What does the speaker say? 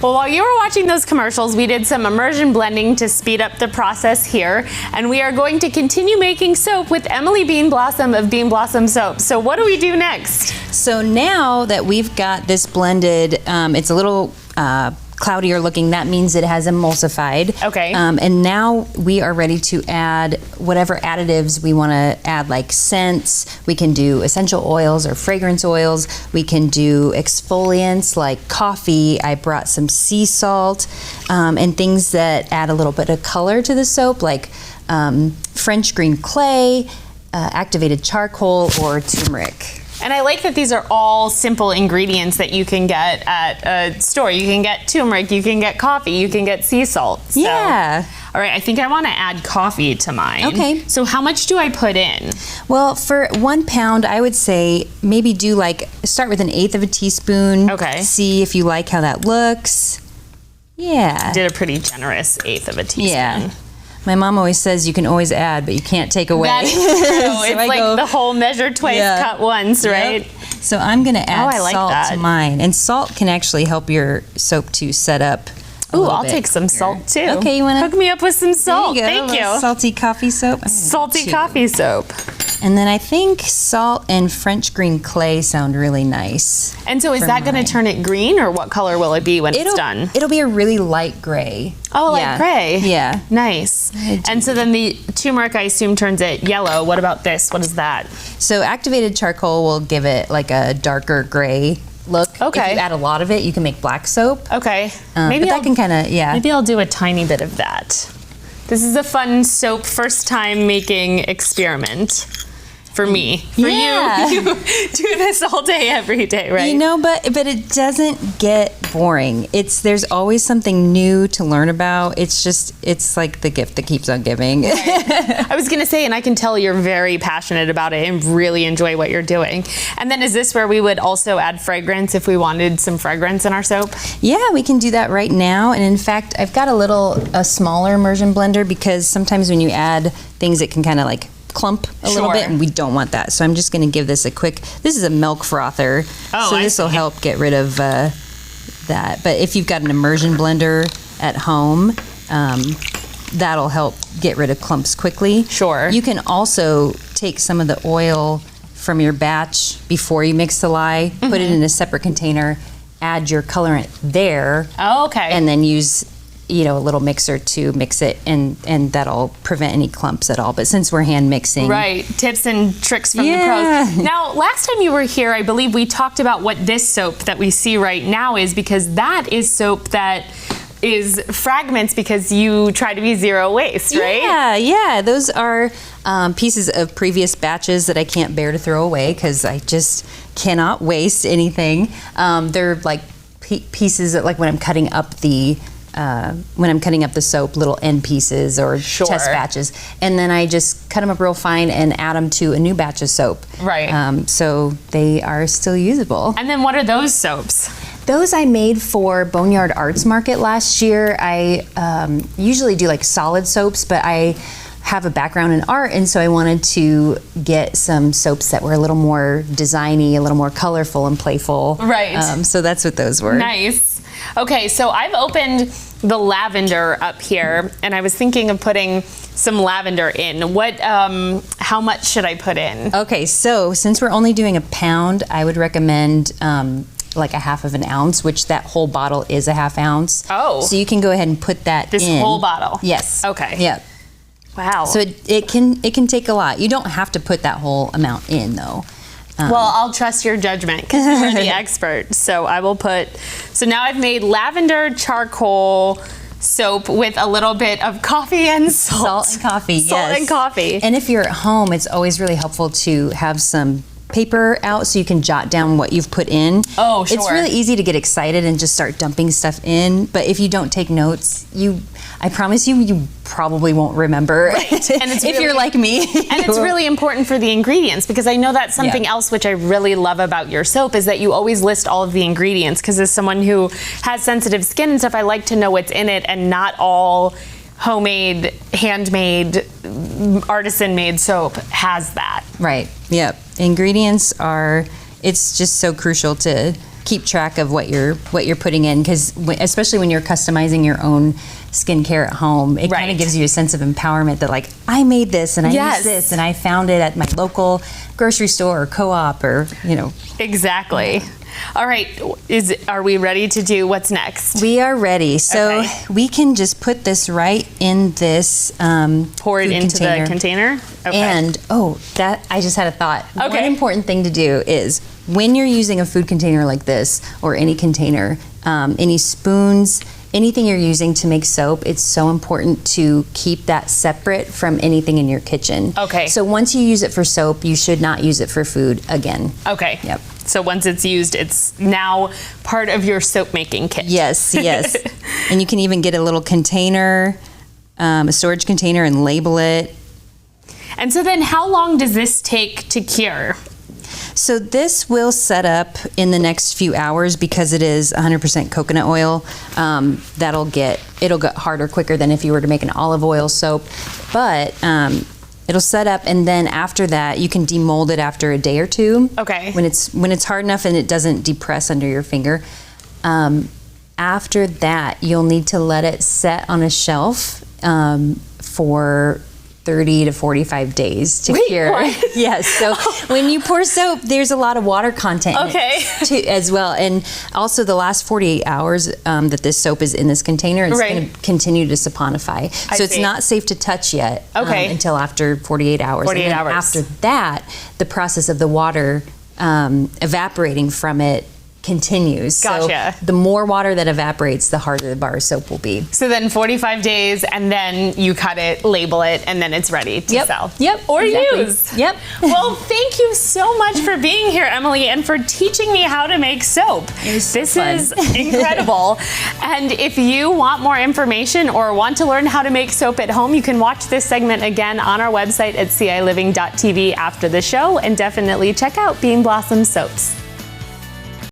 Well, while you were watching those commercials, we did some immersion blending to speed up the process here, and we are going to continue making soap with Emily Beanblossom of Beanblossom Soap. So what do we do next? So now that we've got this blended, it's a little cloudier looking. That means it has emulsified. Okay. And now we are ready to add whatever additives we want to add, like scents. We can do essential oils or fragrance oils. We can do exfoliants like coffee. I brought some sea salt and things that add a little bit of color to the soap, like French green clay, activated charcoal, or turmeric. And I like that these are all simple ingredients that you can get at a store. You can get turmeric, you can get coffee, you can get sea salt. So, yeah. All right, I think I want to add coffee to mine. Okay. So how much do I put in? Well, for 1 pound, I would say maybe do start with 1/8 of a teaspoon. Okay. See if you like how that looks. Yeah. Did a pretty generous 1/8 of a teaspoon. Yeah. My mom always says you can always add, but you can't take away. That is true. So It's like the whole measure twice, cut once, right? Yep. So I'm going to add salt that. to mine. And salt can actually help your soap to set up a Ooh, little I'll bit take some salt too. Okay, you want to? Hook me up with some salt. There you go. Thank you. Salty coffee soap. Salty coffee soap. And then I think salt and French green clay sound really nice. And so is that going to turn it green, or what color will it be when it's done? It'll be a really light gray. Oh, like gray. Yeah. Nice. And so then the turmeric, I assume, turns it yellow. What about this? What is that? So activated charcoal will give it like a darker gray look. Okay. If you add a lot of it, you can make black soap. Okay. Maybe that can kind of, Maybe I'll do a tiny bit of that. This is a fun soap first time making experiment. For me. For you do this all day, every day, right? You know, but it doesn't get boring. There's always something new to learn about. It's like the gift that keeps on giving. Right. I was gonna say, and I can tell you're very passionate about it and really enjoy what you're doing. And then is this where we would also add fragrance if we wanted some fragrance in our soap? Yeah, we can do that right now. And in fact, I've got a smaller immersion blender, because sometimes when you add things, it can kind of like clump a little bit, and we don't want that. So I'm just going to give this this is a milk frother. So this will help get rid of that. But if you've got an immersion blender at home, that'll help get rid of clumps quickly. Sure. You can also take some of the oil from your batch before you mix the lye, put it in a separate container, add your colorant there. Oh, okay. And then use a little mixer to mix it, and that'll prevent any clumps at all. But since we're hand mixing. Right, tips and tricks from the pros. Now, last time you were here, I believe we talked about what this soap that we see right now is, because that is soap that is fragments, because you try to be zero waste, right? Yeah, those are pieces of previous batches that I can't bear to throw away, because I just cannot waste anything. They're like pieces that, like when I'm cutting up the soap, little end pieces or test batches, and then I just cut them up real fine and add them to a new batch of soap. Right. So they are still usable. And then what are those soaps? Those I made for Boneyard Arts Market last year. I usually do like solid soaps, but I have a background in art, and so I wanted to get some soaps that were a little more designy, a little more colorful and playful. Right. So that's what those were. Nice. Okay, so I've opened the lavender up here, and I was thinking of putting some lavender in. How much should I put in? Okay, so since we're only doing 1 pound, I would recommend like 1/2 of an ounce, which that whole bottle is 1/2 ounce. Oh. So you can go ahead and put that in. This whole bottle? Yes. Okay. Yep. Wow. So it can take a lot. You don't have to put that whole amount in, though. Well, I'll trust your judgment, because you're the expert. So I will so now I've made lavender charcoal soap with a little bit of coffee and salt. Salt and coffee, yes. Salt and coffee. And if you're at home, it's always really helpful to have some paper out so you can jot down what you've put in. Oh, sure. It's really easy to get excited and just start dumping stuff in, but if you don't take notes, I promise you probably won't remember. Right. And it's if you're like me. And it's really important for the ingredients, because I know that's something else which I really love about your soap, is that you always list all of the ingredients, because as someone who has sensitive skin and stuff, I like to know what's in it, and not all homemade, handmade, artisan-made soap has that. Right. Yep. Ingredients it's just so crucial to keep track of what you're putting in, because especially when you're customizing your own skincare at home, it kind of gives you a sense of empowerment that like, I made this and I used this and I found it at my local grocery store or co-op or, you know. Exactly. All right, are we ready to do what's next? We are ready. So we can just put this right in this pour it into the container. Okay. And that I just had a thought. Okay. One important thing to do is when you're using a food container like this or any container, any spoons, anything you're using to make soap, it's so important to keep that separate from anything in your kitchen. Okay. So once you use it for soap, you should not use it for food again. Okay. Yep. So once it's used, it's now part of your soap making kit. Yes, yes. And you can even get a little container, a storage container, and label it. And so then how long does this take to cure? So this will set up in the next few hours because it is 100% coconut oil. It'll get harder quicker than if you were to make an olive oil soap. But it'll set up, and then after that, you can demold it after a day or two. Okay. When it's hard enough and it doesn't depress under your finger. After that, you'll need to let it set on a shelf for 30 to 45 days to cure. What? Yes. So when you pour soap, there's a lot of water content in it as well. And also the last 48 hours that this soap is in this container, it's going to continue to saponify. So it's not safe to touch yet until after 48 hours. 48 hours. After that, the process of the water evaporating from it continues. Gotcha. So the more water that evaporates, the harder the bar of soap will be. So then 45 days, and then you cut it, label it, and then it's ready to sell. Yep. Or exactly. use. Yep. Well, thank you so much for being here, Emily, and for teaching me how to make soap. This is incredible. And if you want more information or want to learn how to make soap at home, you can watch this segment again on our website at ciLiving.tv after the show, and definitely check out Beanblossom soaps.